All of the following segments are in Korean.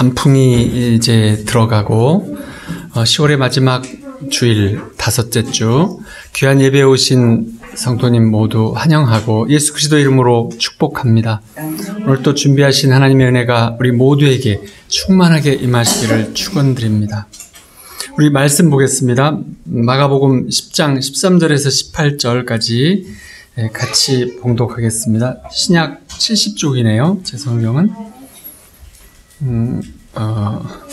단풍이 이제 들어가고 10월의 마지막 주일 다섯째 주 귀한 예배에 오신 성도님 모두 환영하고 예수 그리스도 이름으로 축복합니다. 오늘 또 준비하신 하나님의 은혜가 우리 모두에게 충만하게 임하시기를 축원드립니다. 우리 말씀 보겠습니다. 마가복음 10장 13절에서 18절까지 같이 봉독하겠습니다. 신약 70쪽이네요. 제 성경은.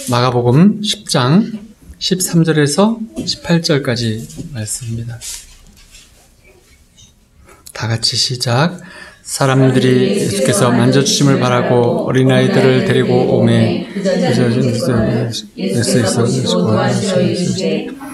마가복음 10장 13절에서 18절까지 말씀입니다. 다 같이 시작. 사람들이 예수께서 만져주심을 바라고 어린아이들을 데리고 오매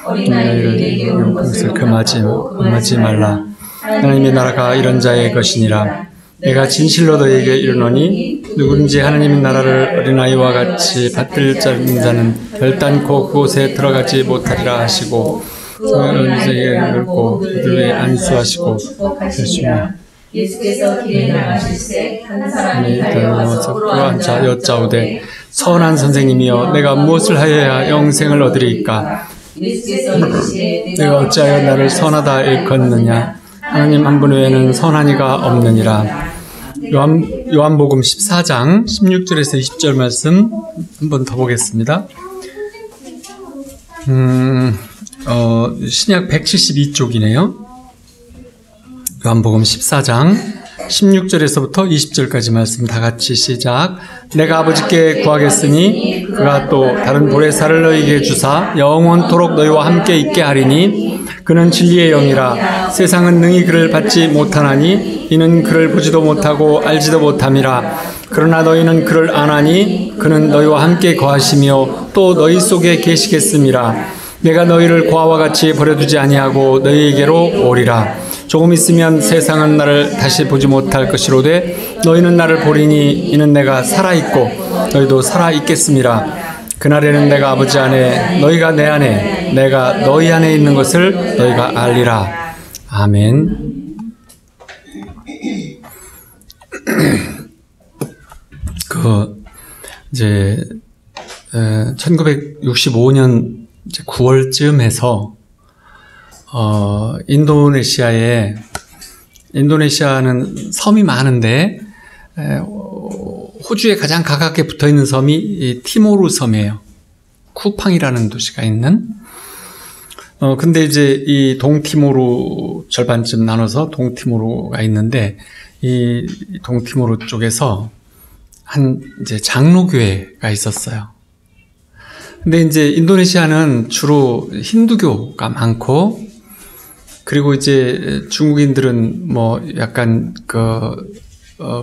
어린아이를 그것을 금하지 말라. 하나님의 나라가 이런 자의 것이니라. 내가 진실로 너희에게 이르노니 누구든지 하나님의 나라를 어린아이와 같이 받들 자는 결단코 그곳에 들어가지 못하리라 하시고 어린아이에게 열고 그들을 안수하시고 하시며 예수께서 길에 나가실새 한 사람이 달려와서 그 앉아 여짜오되 선한 선생님이여 내가 무엇을 하여야 영생을 얻으리이까? 예수께서 이르시되 내가 어찌하여 나를 선하다 일컫느냐? 하나님 한 분 외에는 선한 이가 없느니라. 요한복음 14장 16절에서 20절 말씀 한 번 더 보겠습니다. 신약 172쪽이네요. 요한복음 14장 16절에서부터 20절까지 말씀 다 같이 시작. 내가 아버지께 구하겠으니 그가 또 다른 보혜사를 너희에게 주사 영원토록 너희와 함께 있게 하리니 그는 진리의 영이라. 세상은 능히 그를 받지 못하나니 이는 그를 보지도 못하고 알지도 못함이라. 그러나 너희는 그를 아나니 그는 너희와 함께 거하시며 또 너희 속에 계시겠음이라. 내가 너희를 고아와 같이 버려두지 아니하고 너희에게로 오리라. 조금 있으면 세상은 나를 다시 보지 못할 것이로되 너희는 나를 보리니 이는 내가 살아있고 너희도 살아있겠음이라. 그날에는 내가 아버지 안에 너희가 내 안에 내가 너희 안에 있는 것을 너희가 알리라. 아멘. 이제 1965년 9월쯤에서 인도네시아는 섬이 많은데 호주에 가장 가깝게 붙어있는 섬이 이 티모르 섬이에요. 쿠팡이라는 도시가 있는. 근데 이제 이 동티모르 절반쯤 나눠서 동티모르가 있는데 이 동티모르 쪽에서 이제 장로교회가 있었어요. 근데 이제 인도네시아는 주로 힌두교가 많고, 그리고 이제 중국인들은 뭐 약간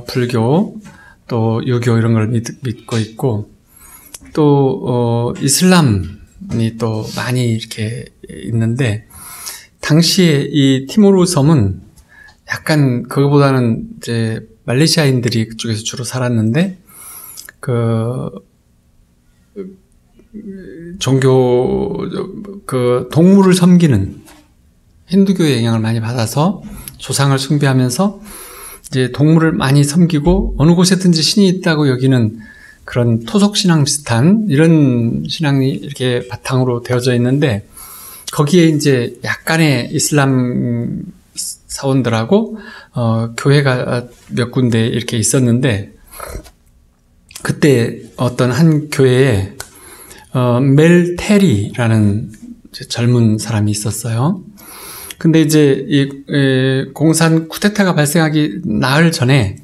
불교, 또 유교 이런 걸 믿고 있고, 또, 이슬람이 또 많이 이렇게 있는데, 당시에 이 티모르 섬은 약간 그거보다는 이제 말레이시아인들이 그쪽에서 주로 살았는데, 동물을 섬기는 힌두교의 영향을 많이 받아서 조상을 숭배하면서 이제 동물을 많이 섬기고 어느 곳에든지 신이 있다고 여기는 그런 토속신앙 비슷한 이런 신앙이 이렇게 바탕으로 되어져 있는데, 거기에 이제 약간의 이슬람 사원들하고 교회가 몇 군데 이렇게 있었는데, 그때 어떤 한 교회에 멜 테리라는 젊은 사람이 있었어요. 근데 이제 이 공산 쿠데타가 발생하기 나흘 전에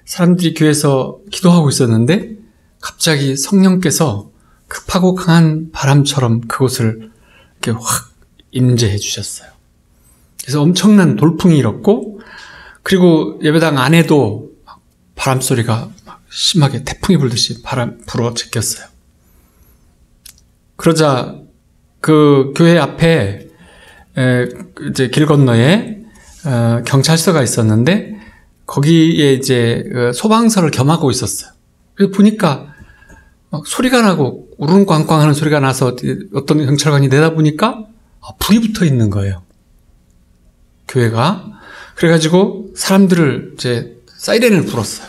사람들이 교회에서 기도하고 있었는데 갑자기 성령께서 급하고 강한 바람처럼 그곳을 이렇게 확 임재해 주셨어요. 그래서 엄청난 돌풍이 일었고, 그리고 예배당 안에도 바람 소리가 심하게 태풍이 불듯이 불어 제꼈어요. 그러자 그 교회 앞에 이제 길 건너에 경찰서가 있었는데 거기에 이제 소방서를 겸하고 있었어요. 그래서 보니까 막 소리가 나고 우르릉꽝꽝 하는 소리가 나서 어떤 경찰관이 내다보니까 불이 붙어 있는 거예요. 교회가. 그래가지고 사람들을 이제 사이렌을 불었어요.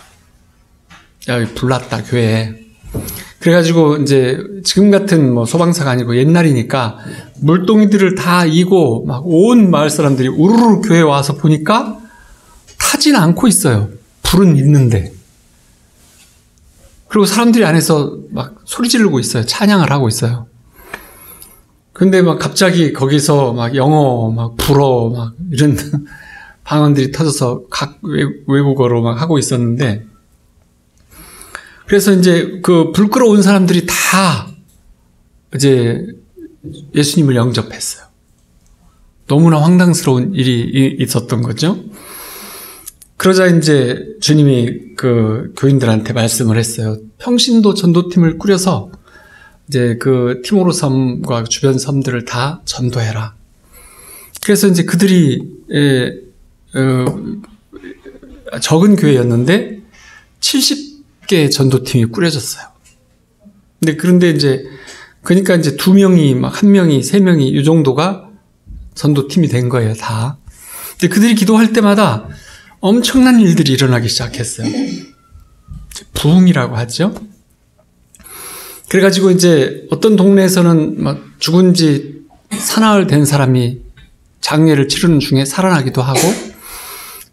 야, 불났다, 교회에. 그래가지고 이제 지금 같은 뭐 소방사가 아니고 옛날이니까 물동이들을 다 이고 막 온 마을 사람들이 우르르 교회에 와서 보니까 타진 않고 있어요. 불은 있는데. 그리고 사람들이 안에서 막 소리 지르고 있어요. 찬양을 하고 있어요. 근데 막 갑자기 거기서 막 영어, 막 불어, 막 이런 방언들이 터져서 각 외국어로 막 하고 있었는데, 그래서 이제 그 불 끌어온 사람들이 다 이제 예수님을 영접했어요. 너무나 황당스러운 일이 있었던 거죠. 그러자 이제 주님이 그 교인들한테 말씀을 했어요. 평신도 전도팀을 꾸려서 이제 그 티모로 섬과 주변 섬들을 다 전도해라. 그래서 이제 그들이 적은 교회였는데 70개 전도팀이 꾸려졌어요. 그런데 이제 그러니까 이제 2명이 막 1명이 3명이 이 정도가 전도팀이 된 거예요, 다. 근데 그들이 기도할 때마다 엄청난 일들이 일어나기 시작했어요. 부흥이라고 하죠. 그래가지고 이제 어떤 동네에서는 막 죽은 지 사나흘 된 사람이 장례를 치르는 중에 살아나기도 하고,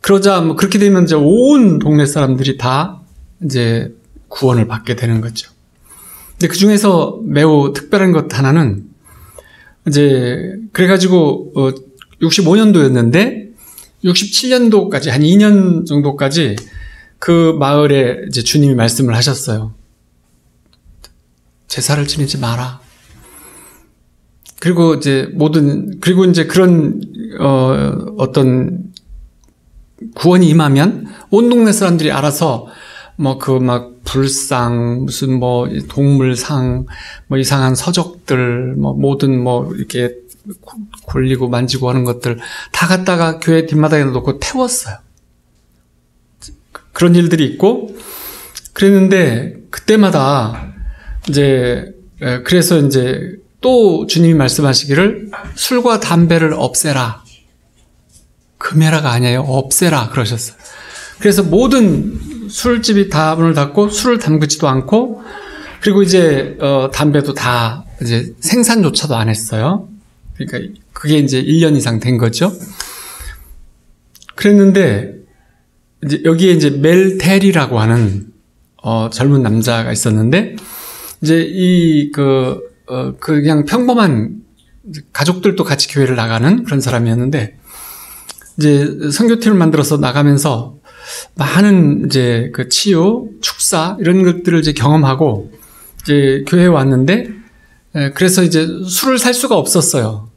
그러자 뭐 그렇게 되면 이제 온 동네 사람들이 다 이제 구원을 받게 되는 거죠. 근데 그 중에서 매우 특별한 것 하나는 이제 그래가지고 65년도였는데 67년도까지 한 2년 정도까지 그 마을에 이제 주님이 말씀을 하셨어요. 제사를 지내지 마라. 그리고 이제 그리고 이제 그런 어떤 구원이 임하면 온 동네 사람들이 알아서 뭐 그 막 불상, 무슨 뭐 동물상, 뭐 이상한 서적들, 뭐 모든 뭐 이렇게 골리고 만지고 하는 것들 다 갖다가 교회 뒷마당에 놓고 태웠어요. 그런 일들이 있고, 그랬는데 그때마다 이제 그래서 이제 또 주님이 말씀하시기를 술과 담배를 없애라. 금해라가 아니에요. 없애라 그러셨어요. 그래서 모든 술집이 다 문을 닫고 술을 담그지도 않고, 그리고 이제 담배도 다 이제 생산조차도 안 했어요. 그러니까 그게 이제 1년 이상 된 거죠. 그랬는데 이제 여기에 이제 멜테리라고 하는 젊은 남자가 있었는데, 이제 그냥 평범한 가족들도 같이 교회를 나가는 그런 사람이었는데, 이제 선교팀을 만들어서 나가면서 많은 이제 그 치유, 축사 이런 것들을 이제 경험하고 이제 교회에 왔는데, 그래서 이제 술을 살 수가 없었어요.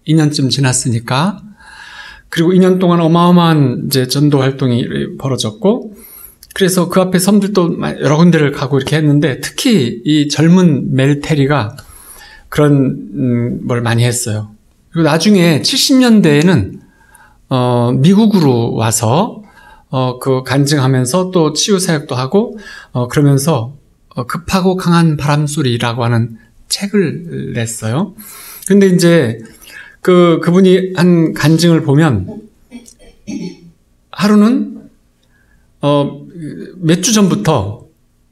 2년쯤 지났으니까. 그리고 2년 동안 어마어마한 이제 전도 활동이 벌어졌고, 그래서 그 앞에 섬들도 여러 군데를 가고 이렇게 했는데, 특히 이 젊은 멜테리가 그런 뭘 많이 했어요. 그리고 나중에 70년대에는 미국으로 와서 그 간증하면서 또 치유 사역도 하고 그러면서 급하고 강한 바람소리라고 하는 책을 냈어요. 근데 이제 그분이 한 간증을 보면 하루는 몇 주 전부터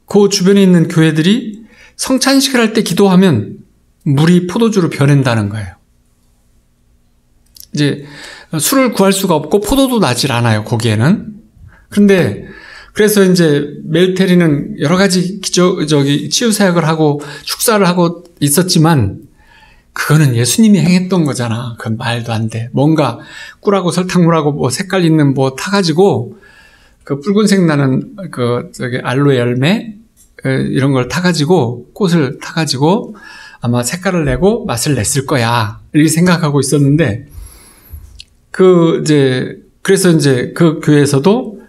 그 주변에 있는 교회들이 성찬식을 할 때 기도하면 물이 포도주로 변한다는 거예요. 이제 술을 구할 수가 없고 포도도 나질 않아요, 거기에는. 그런데 그래서 이제 멜테리는 여러 가지 치유 사역을 하고 축사를 하고 있었지만, 그거는 예수님이 행했던 거잖아. 그건 말도 안 돼. 뭔가 꿀하고 설탕물하고 뭐 색깔 있는 뭐 타가지고 그 붉은색 나는 알로에 열매 이런 걸 타가지고, 꽃을 타가지고 아마 색깔을 내고 맛을 냈을 거야, 이렇게 생각하고 있었는데, 그래서 이제 그 교회에서도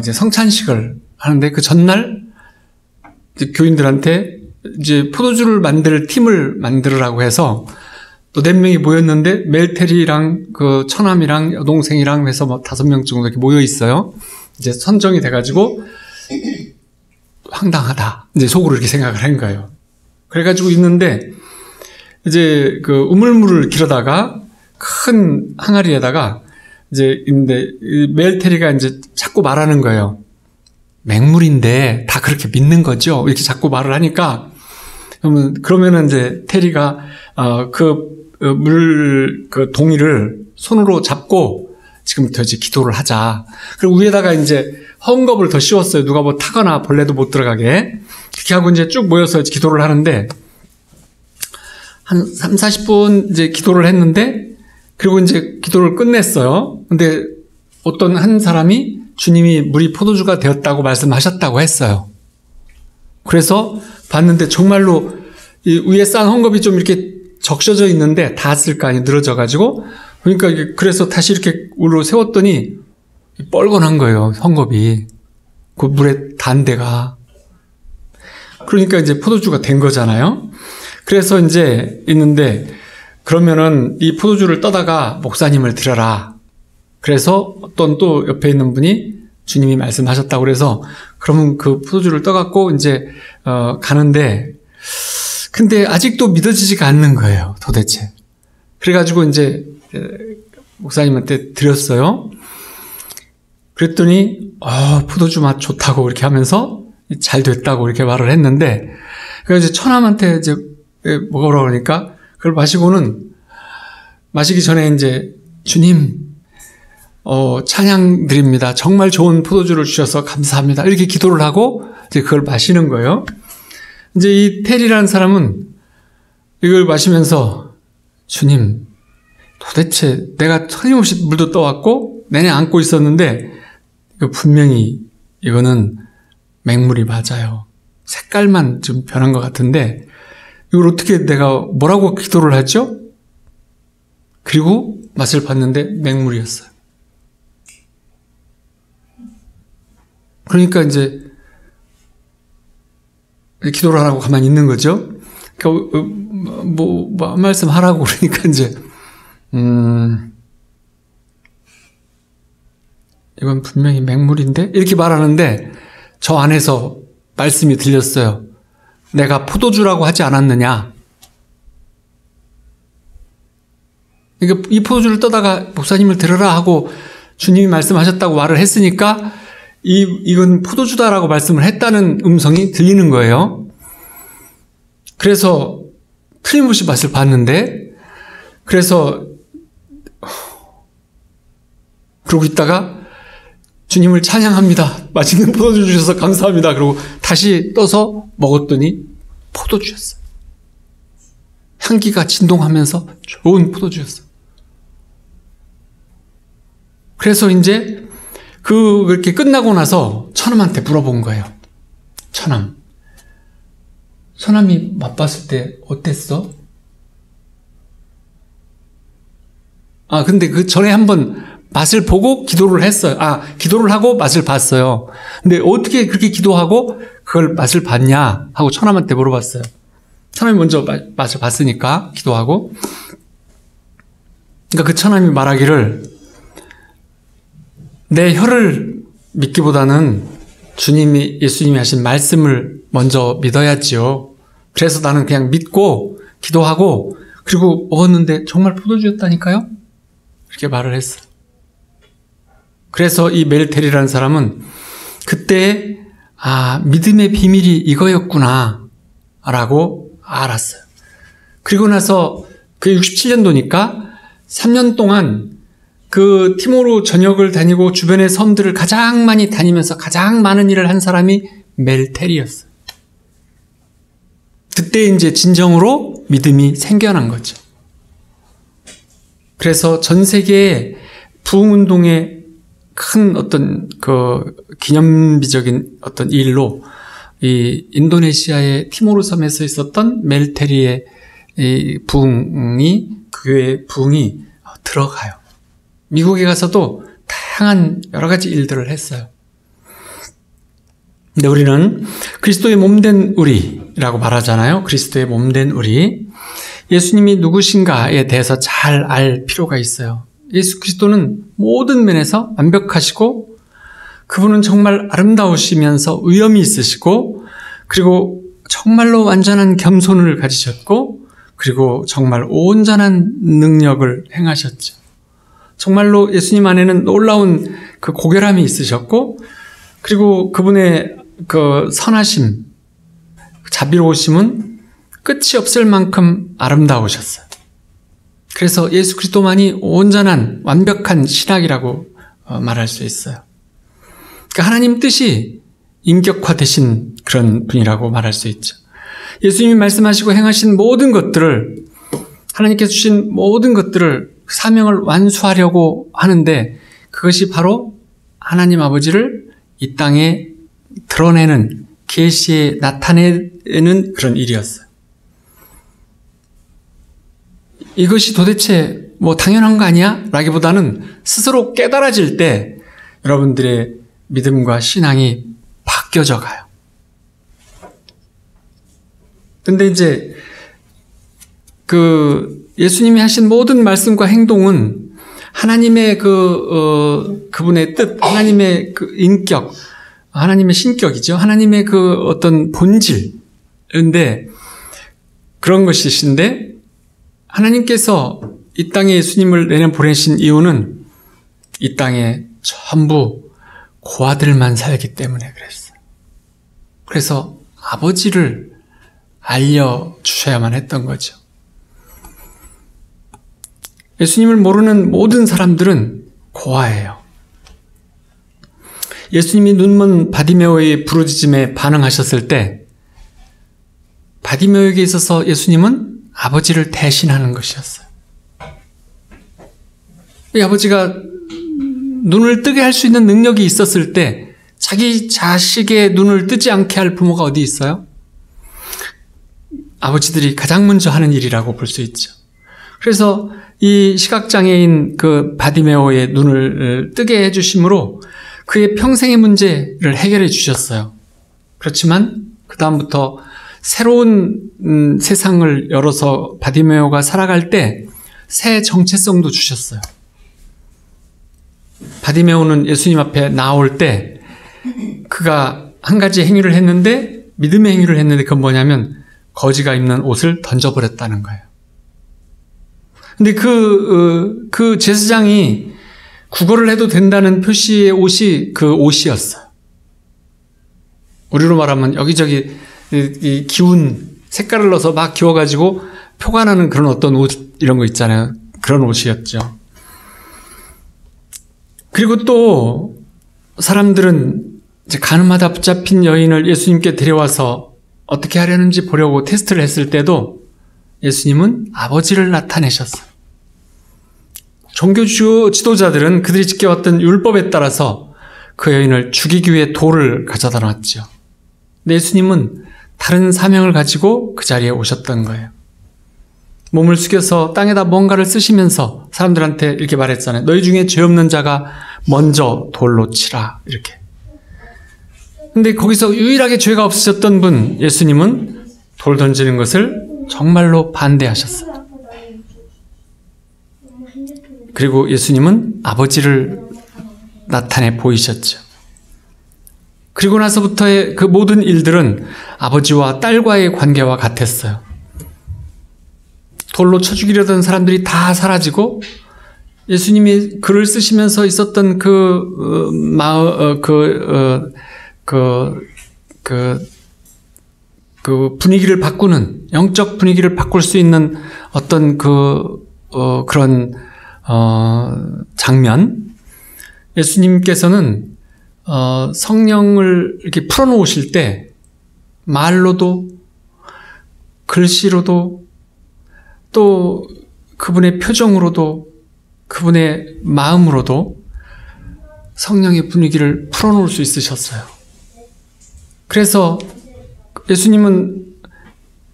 이제 성찬식을 하는데, 그 전날 이제 교인들한테 이제 포도주를 만들 팀을 만들으라고 해서 또 4명이 모였는데, 멜테리랑 그 처남이랑 여동생이랑 해서 뭐 5명 정도 이렇게 모여 있어요. 이제 선정이 돼가지고 황당하다, 이제 속으로 이렇게 생각을 한 거예요. 그래가지고 있는데, 이제 그 우물물을 길어다가 큰 항아리에다가 이제 있는데, 멜테리가 이제 자꾸 말하는 거예요. 맹물인데 다 그렇게 믿는 거죠? 이렇게 자꾸 말을 하니까 그러면은 이제 테리가 그 동이를 손으로 잡고 지금부터 이제 기도를 하자. 그리고 위에다가 이제 헝겊을 더 씌웠어요. 누가 뭐 타거나 벌레도 못 들어가게. 그렇게 하고 이제 쭉 모여서 이제 기도를 하는데 한 3, 40분 이제 기도를 했는데 그리고 이제 기도를 끝냈어요. 근데 어떤 한 사람이 주님이 물이 포도주가 되었다고 말씀하셨다고 했어요. 그래서 봤는데 정말로 이 위에 싼 헝겊이 좀 이렇게 적셔져 있는데 닿았을 거 아니에요. 늘어져가지고. 그러니까 그래서 다시 이렇게 위로 세웠더니 뻘건한 거예요. 헝겊이. 그 물에 닿은 데가. 그러니까 이제 포도주가 된 거잖아요. 그래서 이제 있는데 그러면은 이 포도주를 떠다가 목사님을 드려라. 그래서 어떤 또 옆에 있는 분이 주님이 말씀하셨다고 그래서 그러면 그 포도주를 떠갖고 이제 가는데 근데 아직도 믿어지지가 않는 거예요. 도대체. 그래가지고 이제 목사님한테 드렸어요. 그랬더니 포도주 맛 좋다고 이렇게 하면서 잘 됐다고 이렇게 말을 했는데 그래서 이제 처남한테 이제 먹으라고 그러니까 그걸 마시기 전에 이제 주님 찬양 드립니다. 정말 좋은 포도주를 주셔서 감사합니다. 이렇게 기도를 하고 이제 그걸 마시는 거예요. 이제 이 테리라는 사람은 이걸 마시면서 주님 도대체 내가 틀림없이 물도 떠왔고 내내 안고 있었는데 이거 분명히 이거는 맹물이 맞아요. 색깔만 좀 변한 것 같은데 이걸 어떻게 내가 뭐라고 기도를 하죠? 그리고 맛을 봤는데 맹물이었어요. 그러니까 이제 기도를 하라고 가만히 있는 거죠. 그러니까 뭐 한 말씀 하라고 그러니까 이제 이건 분명히 맹물인데 이렇게 말하는데 저 안에서 말씀이 들렸어요. 내가 포도주라고 하지 않았느냐. 그러니까 이 포도주를 떠다가 목사님을 들으라 하고 주님이 말씀하셨다고 말을 했으니까 이건 포도주다라고 말씀을 했다는 음성이 들리는 거예요. 그래서 틀림없이 맛을 봤는데 그래서 그러고 있다가 주님을 찬양합니다. 맛있는 포도주 주셔서 감사합니다. 그리고 다시 떠서 먹었더니 포도주였어요. 향기가 진동하면서 좋은 포도주였어요. 그래서 이제 그렇게 끝나고 나서 처남한테 물어본 거예요. 처남이 맛봤을 때 어땠어? 근데 그 전에 한번 맛을 보고 기도를 했어요. 기도를 하고 맛을 봤어요. 근데 어떻게 그렇게 기도하고 그걸 맛을 봤냐 하고 처남한테 물어봤어요. 처남이 먼저 맛을 봤으니까 기도하고. 그러니까 그 처남이 말하기를 내 혀를 믿기보다는 예수님이 하신 말씀을 먼저 믿어야지요. 그래서 나는 그냥 믿고 기도하고 그리고 먹었는데 정말 포도주였다니까요? 이렇게 말을 했어요. 그래서 이 멜테리라는 사람은 그때 믿음의 비밀이 이거였구나 라고 알았어요. 그리고 나서 그 67년도니까 3년 동안 그 티모르 전역을 다니고 주변의 섬들을 가장 많이 다니면서 가장 많은 일을 한 사람이 멜테리였어요. 그때 이제 진정으로 믿음이 생겨난 거죠. 그래서 전 세계의 부흥운동의 큰 어떤 그 기념비적인 어떤 일로 이 인도네시아의 티모르 섬에서 있었던 멜테리의 이 부흥이 교회의 부흥이 들어가요. 미국에 가서도 다양한 여러 가지 일들을 했어요. 근데 우리는 그리스도의 몸된 우리라고 말하잖아요. 그리스도의 몸된 우리. 예수님이 누구신가에 대해서 잘 알 필요가 있어요. 예수 그리스도는 모든 면에서 완벽하시고 그분은 정말 아름다우시면서 위엄이 있으시고 그리고 정말로 완전한 겸손을 가지셨고 그리고 정말 온전한 능력을 행하셨죠. 정말로 예수님 안에는 놀라운 그 고결함이 있으셨고 그리고 그분의 그 선하심, 자비로우심은 끝이 없을 만큼 아름다우셨어요. 그래서 예수 그리스도만이 온전한 완벽한 신학이라고 말할 수 있어요. 그러니까 하나님 뜻이 인격화되신 그런 분이라고 말할 수 있죠. 예수님이 말씀하시고 행하신 모든 것들을, 하나님께서 주신 모든 것들을, 사명을 완수하려고 하는데 그것이 바로 하나님 아버지를 이 땅에 드러내는, 계시에 나타내는 그런 일이었어요. 이것이 도대체 뭐 당연한 거 아니야? 라기보다는 스스로 깨달아질 때 여러분들의 믿음과 신앙이 바뀌어져 가요. 근데 이제 예수님이 하신 모든 말씀과 행동은 하나님의 그분의 뜻, 하나님의 그 인격, 하나님의 신격이죠. 하나님의 그 어떤 본질인데 그런 것이신데, 하나님께서 이 땅에 예수님을 내려 보내신 이유는 이 땅에 전부 고아들만 살기 때문에 그랬어요. 그래서 아버지를 알려주셔야만 했던 거죠. 예수님을 모르는 모든 사람들은 고아예요. 예수님이 눈먼 바디메오의 부르짖음에 반응하셨을 때 바디메오에게 있어서 예수님은 아버지를 대신하는 것이었어요. 이 아버지가 눈을 뜨게 할 수 있는 능력이 있었을 때 자기 자식의 눈을 뜨지 않게 할 부모가 어디 있어요? 아버지들이 가장 먼저 하는 일이라고 볼 수 있죠. 그래서 이 시각장애인 그 바디메오의 눈을 뜨게 해주심으로 그의 평생의 문제를 해결해 주셨어요. 그렇지만 그 다음부터 새로운 세상을 열어서 바디메오가 살아갈 때 새 정체성도 주셨어요. 바디메오는 예수님 앞에 나올 때 그가 한 가지 행위를 했는데, 믿음의 행위를 했는데, 그건 뭐냐면 거지가 입는 옷을 던져버렸다는 거예요. 근데 그 제사장이 구걸을 해도 된다는 표시의 옷이 그 옷이었어요. 우리로 말하면 여기저기 이 기운, 색깔을 넣어서 막 기워가지고 표가 나는 그런 어떤 옷, 이런 거 있잖아요. 그런 옷이었죠. 그리고 또 사람들은 이제 가늠하다 붙잡힌 여인을 예수님께 데려와서 어떻게 하려는지 보려고 테스트를 했을 때도 예수님은 아버지를 나타내셨어요. 종교 지도자들은 그들이 지켜왔던 율법에 따라서 그 여인을 죽이기 위해 돌을 가져다 놨죠. 근데 예수님은 다른 사명을 가지고 그 자리에 오셨던 거예요. 몸을 숙여서 땅에다 뭔가를 쓰시면서 사람들한테 이렇게 말했잖아요. 너희 중에 죄 없는 자가 먼저 돌로 치라, 이렇게. 근데 거기서 유일하게 죄가 없으셨던 분, 예수님은 돌 던지는 것을 정말로 반대하셨어요. 그리고 예수님은 아버지를 나타내 보이셨죠. 그리고 나서부터의 그 모든 일들은 아버지와 딸과의 관계와 같았어요. 돌로 쳐 죽이려던 사람들이 다 사라지고 예수님이 글을 쓰시면서 있었던 그 분위기를 바꾸는, 영적 분위기를 바꿀 수 있는 어떤 그런 장면, 예수님께서는 성령을 이렇게 풀어놓으실 때 말로도 글씨로도 또 그분의 표정으로도 그분의 마음으로도 성령의 분위기를 풀어놓을 수 있으셨어요. 그래서 예수님은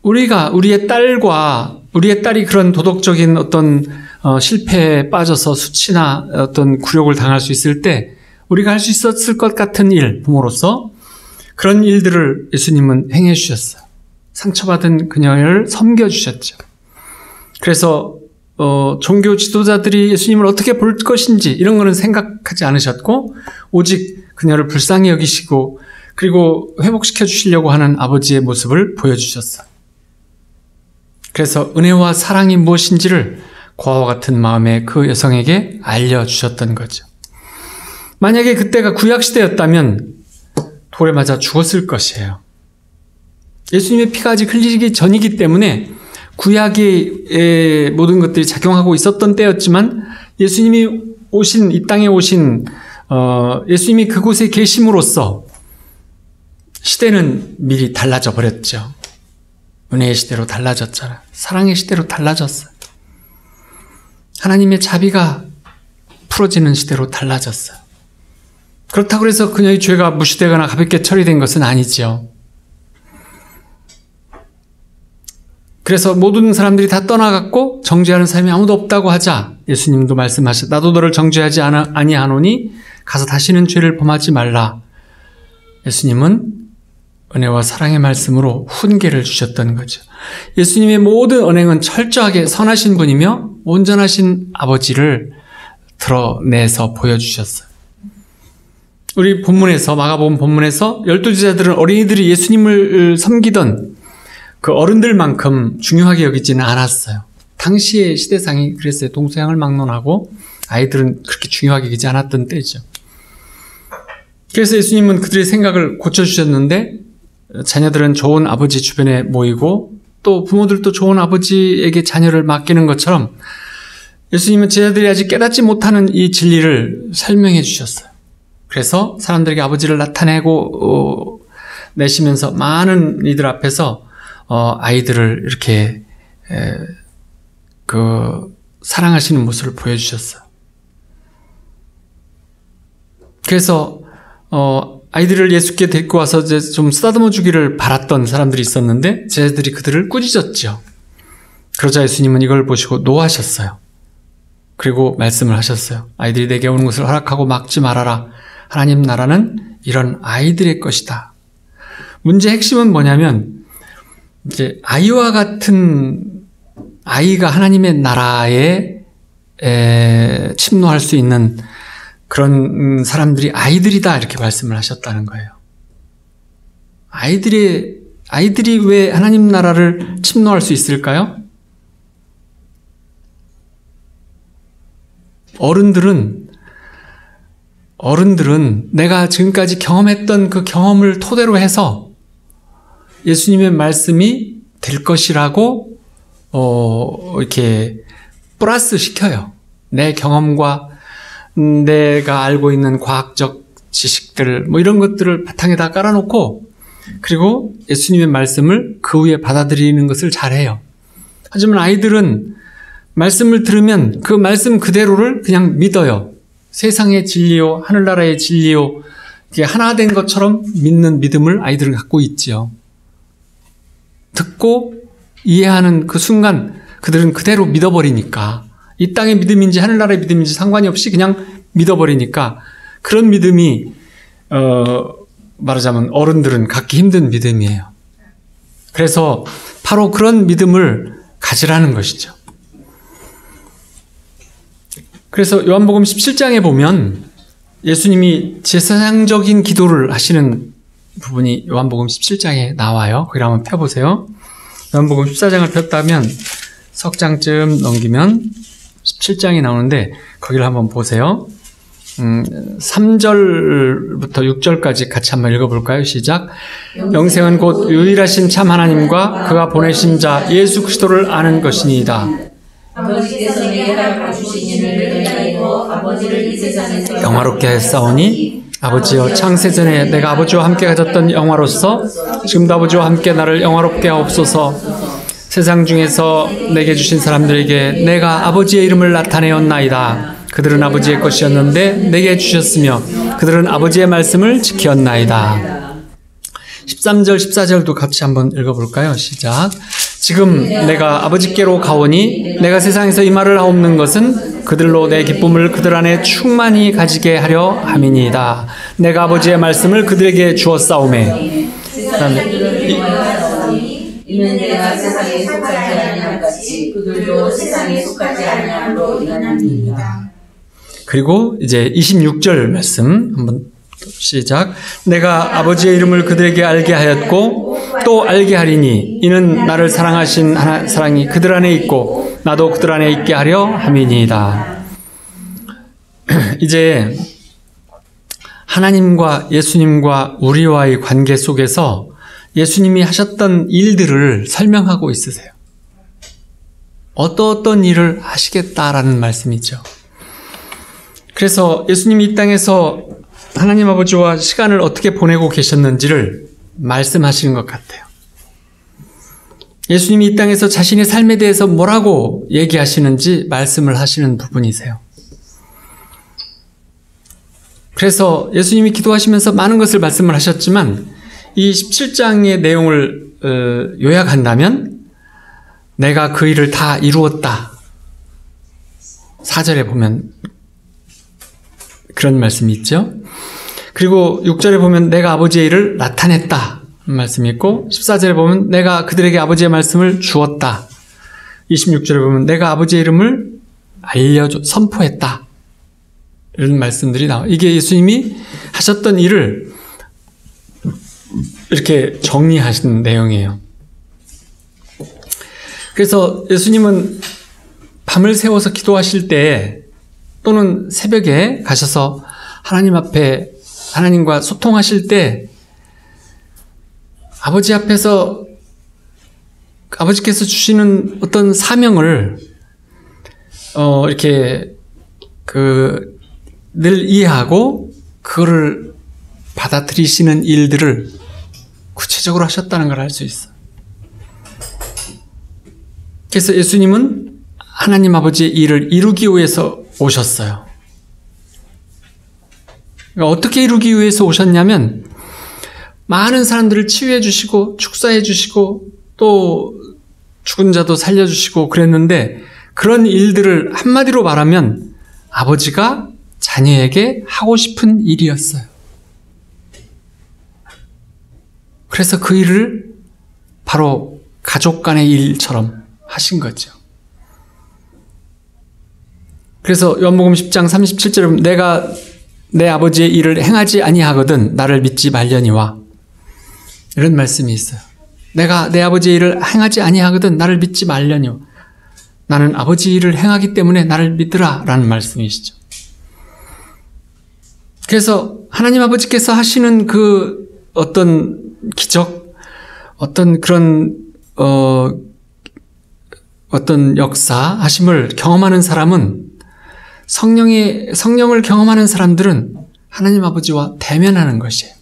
우리의 딸이 그런 도덕적인 어떤 실패에 빠져서 수치나 어떤 굴욕을 당할 수 있을 때 우리가 할 수 있었을 것 같은 일, 부모로서 그런 일들을 예수님은 행해 주셨어요. 상처받은 그녀를 섬겨주셨죠. 그래서 종교 지도자들이 예수님을 어떻게 볼 것인지 이런 거는 생각하지 않으셨고 오직 그녀를 불쌍히 여기시고 그리고 회복시켜 주시려고 하는 아버지의 모습을 보여주셨어요. 그래서 은혜와 사랑이 무엇인지를 고아와 같은 마음의 그 여성에게 알려주셨던 거죠. 만약에 그때가 구약시대였다면 돌에 맞아 죽었을 것이에요. 예수님의 피가 아직 흘리기 전이기 때문에 구약의 모든 것들이 작용하고 있었던 때였지만 예수님이 오신, 이 땅에 오신 예수님이 그곳에 계심으로써 시대는 미리 달라져 버렸죠. 은혜의 시대로 달라졌잖아요. 사랑의 시대로 달라졌어요. 하나님의 자비가 풀어지는 시대로 달라졌어요. 그렇다고 해서 그녀의 죄가 무시되거나 가볍게 처리된 것은 아니죠. 그래서 모든 사람들이 다 떠나갔고 정죄하는 사람이 아무도 없다고 하자 예수님도 말씀하셨, 나도 너를 정죄하지 아니하노니 가서 다시는 죄를 범하지 말라. 예수님은 은혜와 사랑의 말씀으로 훈계를 주셨던 거죠. 예수님의 모든 언행은 철저하게 선하신 분이며 온전하신 아버지를 드러내서 보여주셨어요. 우리 본문에서, 마가복음 본문에서 12제자들은 어린이들이 예수님을 섬기던 그 어른들만큼 중요하게 여기지는 않았어요. 당시의 시대상이 그랬어요. 동서양을 막론하고 아이들은 그렇게 중요하게 여기지 않았던 때죠. 그래서 예수님은 그들의 생각을 고쳐주셨는데 자녀들은 좋은 아버지 주변에 모이고 또 부모들도 좋은 아버지에게 자녀를 맡기는 것처럼 예수님은 제자들이 아직 깨닫지 못하는 이 진리를 설명해 주셨어요. 그래서 사람들에게 아버지를 나타내고 내시면서 많은 이들 앞에서 아이들을 이렇게 사랑하시는 모습을 보여주셨어요. 그래서 아이들을 예수께 데리고 와서 이제 좀 쓰다듬어 주기를 바랐던 사람들이 있었는데 제자들이 그들을 꾸짖었죠. 그러자 예수님은 이걸 보시고 노하셨어요. 그리고 말씀을 하셨어요. 아이들이 내게 오는 것을 허락하고 막지 말아라. 하나님 나라는 이런 아이들의 것이다. 문제의 핵심은 뭐냐면 이제 아이와 같은 아이가 하나님의 나라에 침노할 수 있는 그런 사람들이 아이들이다 이렇게 말씀을 하셨다는 거예요. 아이들이 왜 하나님 나라를 침노할 수 있을까요? 어른들은 내가 지금까지 경험했던 그 경험을 토대로 해서 예수님의 말씀이 될 것이라고 이렇게 플러스 시켜요. 내 경험과 내가 알고 있는 과학적 지식들 뭐 이런 것들을 바탕에다 깔아놓고 그리고 예수님의 말씀을 그 위에 받아들이는 것을 잘해요. 하지만 아이들은 말씀을 들으면 그 말씀 그대로를 그냥 믿어요. 세상의 진리요, 하늘나라의 진리요, 이게 하나 된 것처럼 믿는 믿음을 아이들은 갖고 있지요. 듣고 이해하는 그 순간 그들은 그대로 믿어버리니까 이 땅의 믿음인지 하늘나라의 믿음인지 상관이 없이 그냥 믿어버리니까 그런 믿음이 말하자면 어른들은 갖기 힘든 믿음이에요. 그래서 바로 그런 믿음을 가지라는 것이죠. 그래서 요한복음 17장에 보면 예수님이 제사장적인 기도를 하시는 부분이 요한복음 17장에 나와요. 거기를 한번 펴보세요. 요한복음 14장을 폈다면 석 장쯤 넘기면 17장이 나오는데 거기를 한번 보세요. 3절부터 6절까지 같이 한번 읽어볼까요? 시작. 영생은 곧 유일하신 참 하나님과 그가 보내신 자 예수 그리스도를 아는 것이니이다. 아버지께서 내게 허락하 주신 이를 내가 알고 아버지를 이 세상에서 영화롭게 하사오니 아버지여 창세전에 내가 아버지와 함께 가졌던 영화로서 지금도 아버지와 함께 나를 영화롭게 하옵소서. 세상 중에서 내게 주신 사람들에게 내가 아버지의 이름을 나타내었나이다. 그들은 아버지의 것이었는데 내게 주셨으며 그들은 아버지의 말씀을 지켰나이다. 13절 14절도 같이 한번 읽어볼까요? 시작. 지금 내가 아버지께로 가오니 내가 세상에서 이 말을 하옵는 것은 그들로 내 기쁨을 그들 안에 충만히 가지게 하려 함이니이다. 내가 아버지의 말씀을 그들에게 주었사오매. 이는 내가 세상에 속하지 아니함 같이 그들도 세상에 속하지 아니함으로 일어납니다. 그리고 이제 26절 말씀 한번 시작. 내가 아버지의 이름을 그들에게 알게 하였고 또 알게 하리니 이는 나를 사랑하신 사랑이 그들 안에 있고 나도 그들 안에 있게 하려 함이니이다. 이제 하나님과 예수님과 우리와의 관계 속에서 예수님이 하셨던 일들을 설명하고 있으세요. 어떤 일을 하시겠다라는 말씀이죠. 그래서 예수님이 이 땅에서 하나님 아버지와 시간을 어떻게 보내고 계셨는지를 말씀하시는 것 같아요. 예수님이 이 땅에서 자신의 삶에 대해서 뭐라고 얘기하시는지 말씀을 하시는 부분이세요. 그래서 예수님이 기도하시면서 많은 것을 말씀을 하셨지만 이 17장의 내용을 요약한다면 내가 그 일을 다 이루었다. 4절에 보면 그런 말씀이 있죠. 그리고 6절에 보면 내가 아버지의 일을 나타냈다 말씀이 있고 14절에 보면 내가 그들에게 아버지의 말씀을 주었다. 26절에 보면 내가 아버지의 이름을 선포했다. 이런 말씀들이 나와요. 이게 예수님이 하셨던 일을 이렇게 정리하신 내용이에요. 그래서 예수님은 밤을 새워서 기도하실 때 또는 새벽에 가셔서 하나님 앞에 하나님과 소통하실 때 아버지 앞에서 아버지께서 주시는 어떤 사명을 이렇게 늘 이해하고 그거를 받아들이시는 일들을 구체적으로 하셨다는 걸 알 수 있어요. 그래서 예수님은 하나님 아버지의 일을 이루기 위해서 오셨어요. 그러니까 어떻게 이루기 위해서 오셨냐면 많은 사람들을 치유해 주시고 축사해 주시고 또 죽은 자도 살려주시고 그랬는데 그런 일들을 한마디로 말하면 아버지가 자녀에게 하고 싶은 일이었어요. 그래서 그 일을 바로 가족 간의 일처럼 하신 거죠. 그래서 요한복음 10장 37절에 보면 내가 내 아버지의 일을 행하지 아니하거든 나를 믿지 말려니와 이런 말씀이 있어요. 내가 내 아버지의 일을 행하지 아니하거든 나를 믿지 말려니와 나는 아버지 일을 행하기 때문에 나를 믿으라 라는 말씀이시죠. 그래서 하나님 아버지께서 하시는 그 어떤 기적, 어떤 그런 어떤 역사 하심을 경험하는 사람은 성령을 경험하는 사람들은 하나님 아버지와 대면하는 것이에요.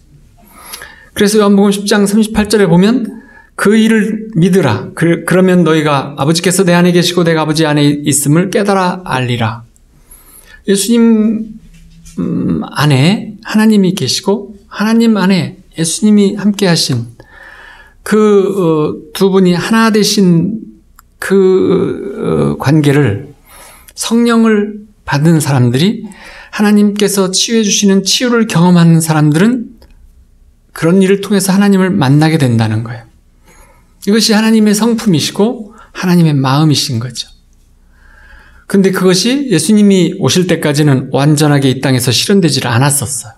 그래서 요한복음 10장 38절에 보면 그 일을 믿으라. 그러면 너희가 아버지께서 내 안에 계시고 내가 아버지 안에 있음을 깨달아 알리라. 예수님 안에 하나님이 계시고 하나님 안에 예수님이 함께 하신 그 두 분이 하나 되신 그 관계를 성령을 받은 사람들이 하나님께서 치유해 주시는 치유를 경험하는 사람들은 그런 일을 통해서 하나님을 만나게 된다는 거예요. 이것이 하나님의 성품이시고 하나님의 마음이신 거죠. 근데 그것이 예수님이 오실 때까지는 완전하게 이 땅에서 실현되질 않았었어요.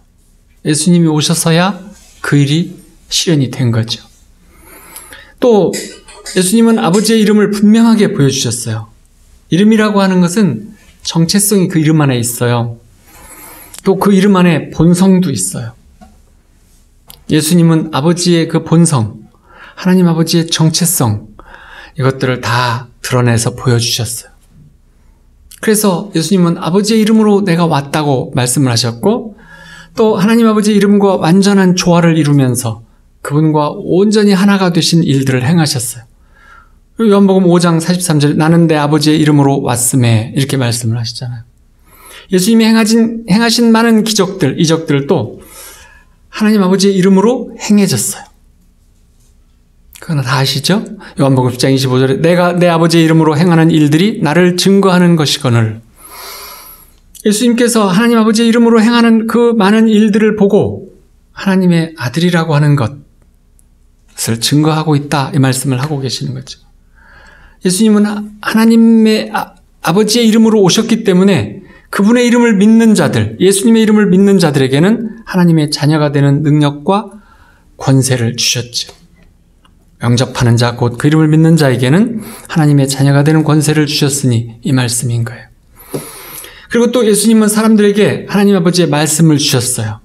예수님이 오셔서야 그 일이 실현이 된 거죠. 또 예수님은 아버지의 이름을 분명하게 보여주셨어요. 이름이라고 하는 것은 정체성이 그 이름 안에 있어요. 또 그 이름 안에 본성도 있어요. 예수님은 아버지의 그 본성, 하나님 아버지의 정체성 이것들을 다 드러내서 보여주셨어요. 그래서 예수님은 아버지의 이름으로 내가 왔다고 말씀을 하셨고 또 하나님 아버지의 이름과 완전한 조화를 이루면서 그분과 온전히 하나가 되신 일들을 행하셨어요. 요한복음 5장 43절에 나는 내 아버지의 이름으로 왔음에 이렇게 말씀을 하시잖아요. 예수님이 행하신 많은 기적들, 이적들도 하나님 아버지의 이름으로 행해졌어요. 그건 다 아시죠? 요한복음 10장 25절에 내가 내 아버지의 이름으로 행하는 일들이 나를 증거하는 것이거늘. 예수님께서 하나님 아버지의 이름으로 행하는 그 많은 일들을 보고 하나님의 아들이라고 하는 것을 증거하고 있다 이 말씀을 하고 계시는 거죠. 예수님은 하나님의 아버지의 이름으로 오셨기 때문에 그분의 이름을 믿는 자들, 예수님의 이름을 믿는 자들에게는 하나님의 자녀가 되는 능력과 권세를 주셨죠. 영접하는 자, 곧 그 이름을 믿는 자에게는 하나님의 자녀가 되는 권세를 주셨으니 이 말씀인 거예요. 그리고 또 예수님은 사람들에게 하나님 아버지의 말씀을 주셨어요.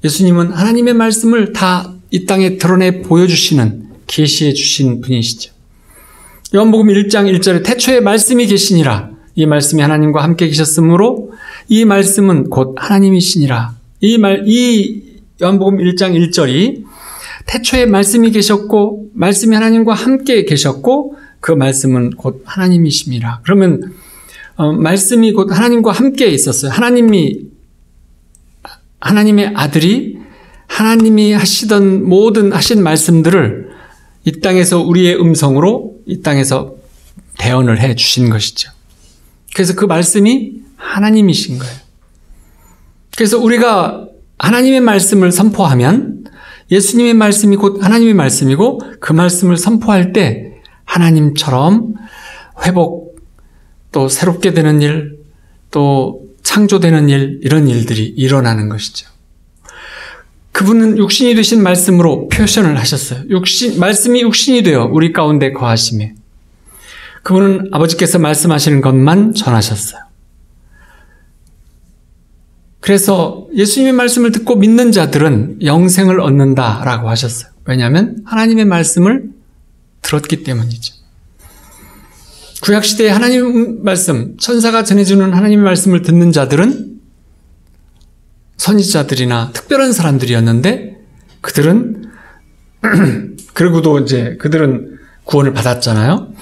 예수님은 하나님의 말씀을 다 이 땅에 드러내 보여주시는, 계시해 주신 분이시죠. 요한복음 1장 1절에 태초에 말씀이 계시니라. 이 말씀이 하나님과 함께 계셨으므로 이 말씀은 곧 하나님이시니라. 이 요한복음 1장 1절이 태초에 말씀이 계셨고 말씀이 하나님과 함께 계셨고 그 말씀은 곧 하나님이십니다. 그러면 말씀이 곧 하나님과 함께 있었어요. 하나님의 아들이 하나님이 하시던 모든 하신 말씀들을 이 땅에서 우리의 음성으로 이 땅에서 대언을 해 주신 것이죠. 그래서 그 말씀이 하나님이신 거예요. 그래서 우리가 하나님의 말씀을 선포하면 예수님의 말씀이 곧 하나님의 말씀이고 그 말씀을 선포할 때 하나님처럼 회복, 또 새롭게 되는 일, 또 창조되는 일, 이런 일들이 일어나는 것이죠. 그분은 육신이 되신 말씀으로 표현을 하셨어요. 말씀이 육신이 되어 우리 가운데 거하심에 그분은 아버지께서 말씀하시는 것만 전하셨어요. 그래서 예수님의 말씀을 듣고 믿는 자들은 영생을 얻는다라고 하셨어요. 왜냐하면 하나님의 말씀을 들었기 때문이죠. 구약시대에 하나님 말씀, 천사가 전해주는 하나님의 말씀을 듣는 자들은 선지자들이나 특별한 사람들이었는데 그들은 그리고도 이제 그들은 구원을 받았잖아요.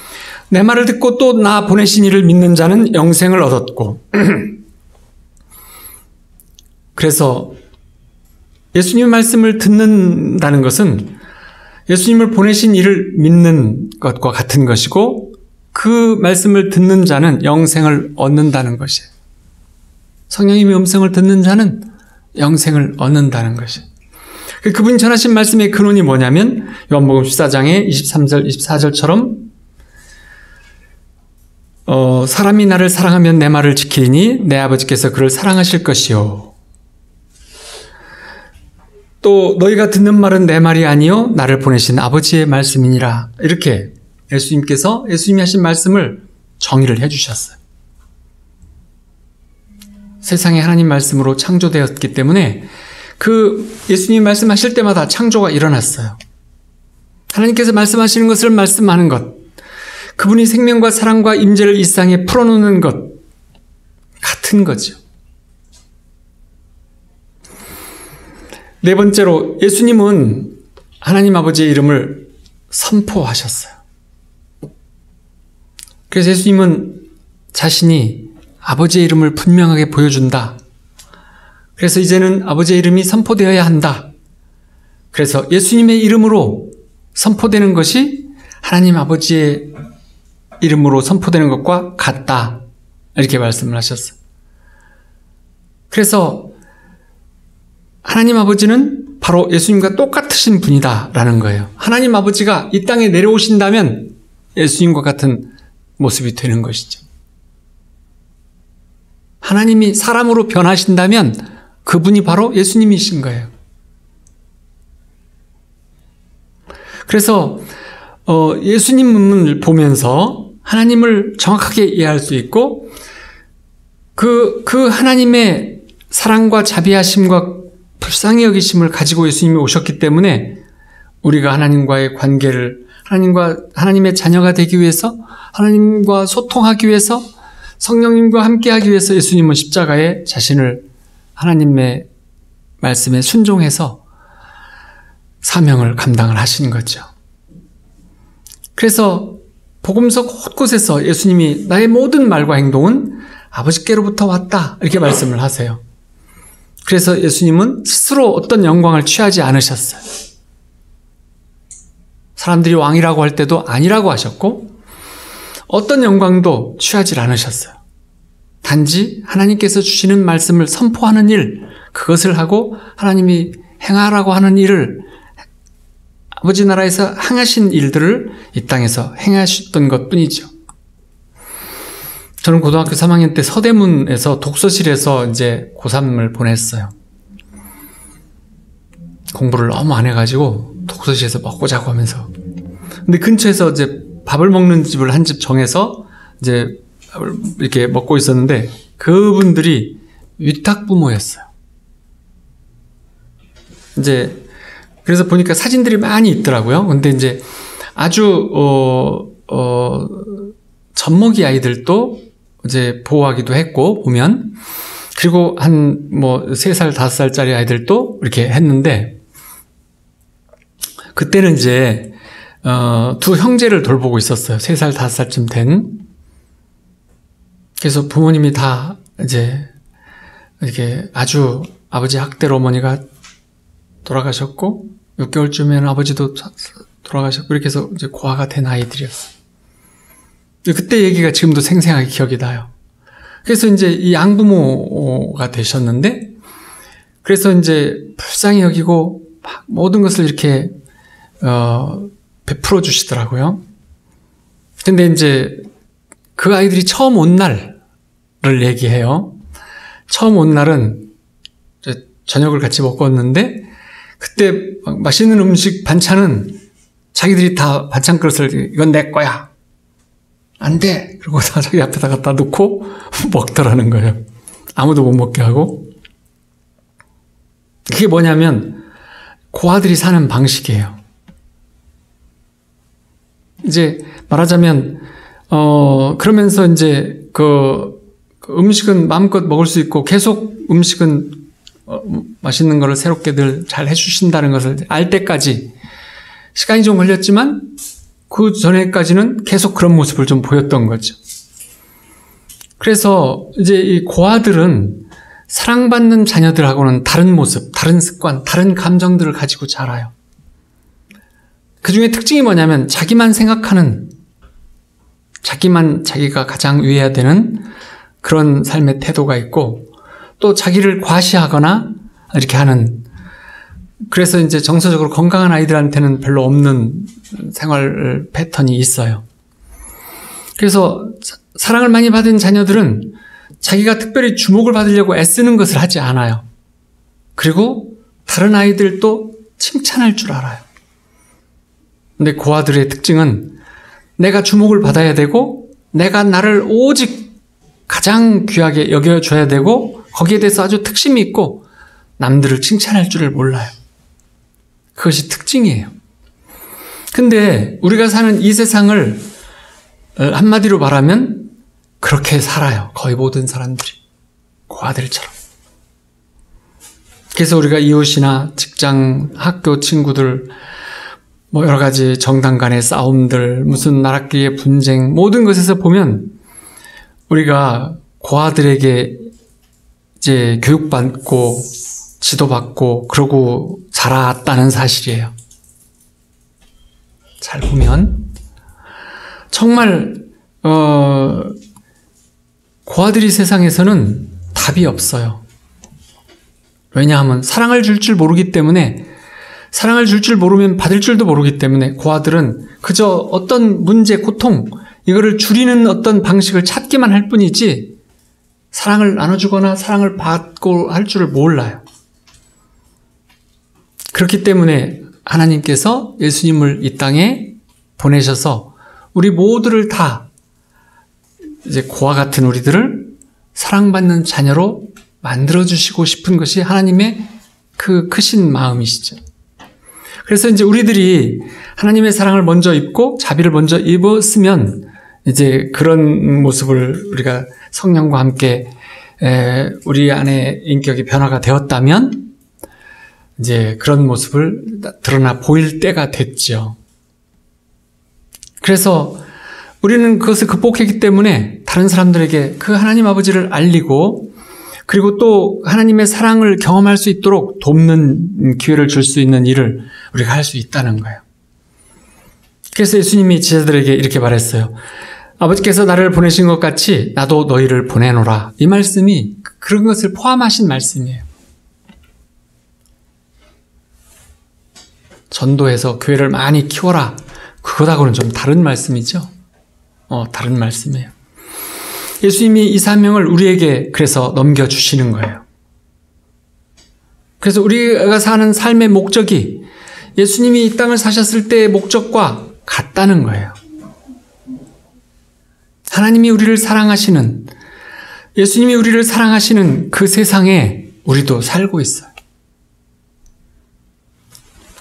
내 말을 듣고 또 나 보내신 이를 믿는 자는 영생을 얻었고 그래서 예수님의 말씀을 듣는다는 것은 예수님을 보내신 이를 믿는 것과 같은 것이고 그 말씀을 듣는 자는 영생을 얻는다는 것이에요. 성령님의 음성을 듣는 자는 영생을 얻는다는 것이에요. 그분이 전하신 말씀의 근원이 뭐냐면 요한복음 14장의 23절, 24절처럼 사람이 나를 사랑하면 내 말을 지키니 내 아버지께서 그를 사랑하실 것이요. 또 너희가 듣는 말은 내 말이 아니요 나를 보내신 아버지의 말씀이니라. 이렇게 예수님이 하신 말씀을 정의를 해주셨어요. 세상에 하나님 말씀으로 창조되었기 때문에 그 예수님 말씀하실 때마다 창조가 일어났어요. 하나님께서 말씀하시는 것을 말씀하는 것, 그분이 생명과 사랑과 임재를 이 땅에 풀어놓는 것 같은 거죠. 네 번째로 예수님은 하나님 아버지의 이름을 선포하셨어요. 그래서 예수님은 자신이 아버지의 이름을 분명하게 보여준다. 그래서 이제는 아버지의 이름이 선포되어야 한다. 그래서 예수님의 이름으로 선포되는 것이 하나님 아버지의 이름으로 선포되는 것과 같다. 이렇게 말씀을 하셨어요. 그래서 하나님 아버지는 바로 예수님과 똑같으신 분이다라는 거예요. 하나님 아버지가 이 땅에 내려오신다면 예수님과 같은 모습이 되는 것이죠. 하나님이 사람으로 변하신다면 그분이 바로 예수님이신 거예요. 그래서 예수님을 보면서 하나님을 정확하게 이해할 수 있고 그 하나님의 사랑과 자비하심과 불쌍히 여기심을 가지고 예수님이 오셨기 때문에 우리가 하나님과의 관계를 하나님의 자녀가 되기 위해서 하나님과 소통하기 위해서 성령님과 함께하기 위해서 예수님은 십자가에 자신을 하나님의 말씀에 순종해서 사명을 감당을 하신 거죠. 그래서 복음서 곳곳에서 예수님이 나의 모든 말과 행동은 아버지께로부터 왔다 이렇게 말씀을 하세요. 그래서 예수님은 스스로 어떤 영광을 취하지 않으셨어요. 사람들이 왕이라고 할 때도 아니라고 하셨고 어떤 영광도 취하지 않으셨어요. 단지 하나님께서 주시는 말씀을 선포하는 일, 그것을 하고 하나님이 행하라고 하는 일을 아버지 나라에서 행하신 일들을 이 땅에서 행하셨던 것뿐이죠. 저는 고등학교 3학년 때 서대문에서 독서실에서 이제 고3을 보냈어요. 공부를 너무 안 해가지고 독서실에서 먹고 자고 하면서. 근데 근처에서 이제 밥을 먹는 집을 한 집 정해서 이제 밥을 이렇게 먹고 있었는데 그분들이 위탁 부모였어요. 이제 그래서 보니까 사진들이 많이 있더라고요. 근데 이제 아주 젖먹이 아이들도 이제 보호하기도 했고 보면, 그리고 한 뭐 3살, 5살짜리 아이들도 이렇게 했는데, 그때는 이제 두 형제를 돌보고 있었어요. 3살, 5살쯤 된. 그래서 부모님이 다 이제 이렇게 아주 아버지 학대로 어머니가 돌아가셨고 6개월쯤에는 아버지도 돌아가셨고 이렇게 해서 이제 고아가 된 아이들이었어요. 그때 얘기가 지금도 생생하게 기억이 나요. 그래서 이제 이 양부모가 되셨는데, 그래서 이제 불쌍히 여기고 막 모든 것을 이렇게 베풀어 주시더라고요. 근데 이제 그 아이들이 처음 온 날을 얘기해요. 처음 온 날은 이제 저녁을 같이 먹었는데, 그때 맛있는 음식 반찬은 자기들이 다 반찬 그릇을 이건 내 거야. 안 돼. 그리고 다 자기 앞에다 갖다 놓고 먹더라는 거예요. 아무도 못 먹게 하고. 그게 뭐냐면 고아들이 사는 방식이에요. 이제 말하자면 그러면서 이제 그 음식은 마음껏 먹을 수 있고 계속 음식은 맛있는 거를 새롭게 늘 잘 해주신다는 것을 알 때까지 시간이 좀 걸렸지만 그 전에까지는 계속 그런 모습을 좀 보였던 거죠. 그래서 이제 이 고아들은 사랑받는 자녀들하고는 다른 모습, 다른 습관, 다른 감정들을 가지고 자라요. 그 중에 특징이 뭐냐면 자기만 생각하는, 자기가 가장 위해야 되는 그런 삶의 태도가 있고, 또 자기를 과시하거나 이렇게 하는, 그래서 이제 정서적으로 건강한 아이들한테는 별로 없는 생활 패턴이 있어요. 그래서 사랑을 많이 받은 자녀들은 자기가 특별히 주목을 받으려고 애쓰는 것을 하지 않아요. 그리고 다른 아이들도 칭찬할 줄 알아요. 근데 고아들의 특징은 내가 주목을 받아야 되고, 내가 나를 오직 가장 귀하게 여겨줘야 되고, 거기에 대해서 아주 특심이 있고 남들을 칭찬할 줄을 몰라요. 그것이 특징이에요. 근데 우리가 사는 이 세상을 한마디로 말하면 그렇게 살아요. 거의 모든 사람들이. 고아들처럼. 그래서 우리가 이웃이나 직장, 학교 친구들, 뭐 여러 가지 정당 간의 싸움들, 무슨 나라끼리의 분쟁, 모든 것에서 보면 우리가 고아들에게 이제 교육받고 지도받고 그러고 자랐다는 사실이에요. 잘 보면 정말 고아들이 세상에서는 답이 없어요. 왜냐하면 사랑을 줄 줄 모르기 때문에, 사랑을 줄 줄 모르면 받을 줄도 모르기 때문에 고아들은 그저 어떤 문제, 고통, 이거를 줄이는 어떤 방식을 찾기만 할 뿐이지 사랑을 나눠주거나 사랑을 받고 할 줄을 몰라요. 그렇기 때문에 하나님께서 예수님을 이 땅에 보내셔서 우리 모두를 다 이제 고아 같은 우리들을 사랑받는 자녀로 만들어주시고 싶은 것이 하나님의 그 크신 마음이시죠. 그래서 이제 우리들이 하나님의 사랑을 먼저 입고 자비를 먼저 입었으면 이제 그런 모습을 우리가 성령과 함께 우리 안에 인격이 변화가 되었다면 이제 그런 모습을 드러나 보일 때가 됐죠. 그래서 우리는 그것을 극복했기 때문에 다른 사람들에게 그 하나님 아버지를 알리고, 그리고 또 하나님의 사랑을 경험할 수 있도록 돕는 기회를 줄 수 있는 일을 우리가 할 수 있다는 거예요. 그래서 예수님이 제자들에게 이렇게 말했어요. 아버지께서 나를 보내신 것 같이 나도 너희를 보내노라. 이 말씀이 그런 것을 포함하신 말씀이에요. 전도해서 교회를 많이 키워라. 그것하고는 좀 다른 말씀이죠. 다른 말씀이에요. 예수님이 이 사명을 우리에게 그래서 넘겨주시는 거예요. 그래서 우리가 사는 삶의 목적이 예수님이 이 땅을 사셨을 때의 목적과 같다는 거예요. 하나님이 우리를 사랑하시는, 예수님이 우리를 사랑하시는 그 세상에 우리도 살고 있어요.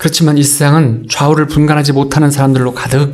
그렇지만 이 세상은 좌우를 분간하지 못하는 사람들로 가득해.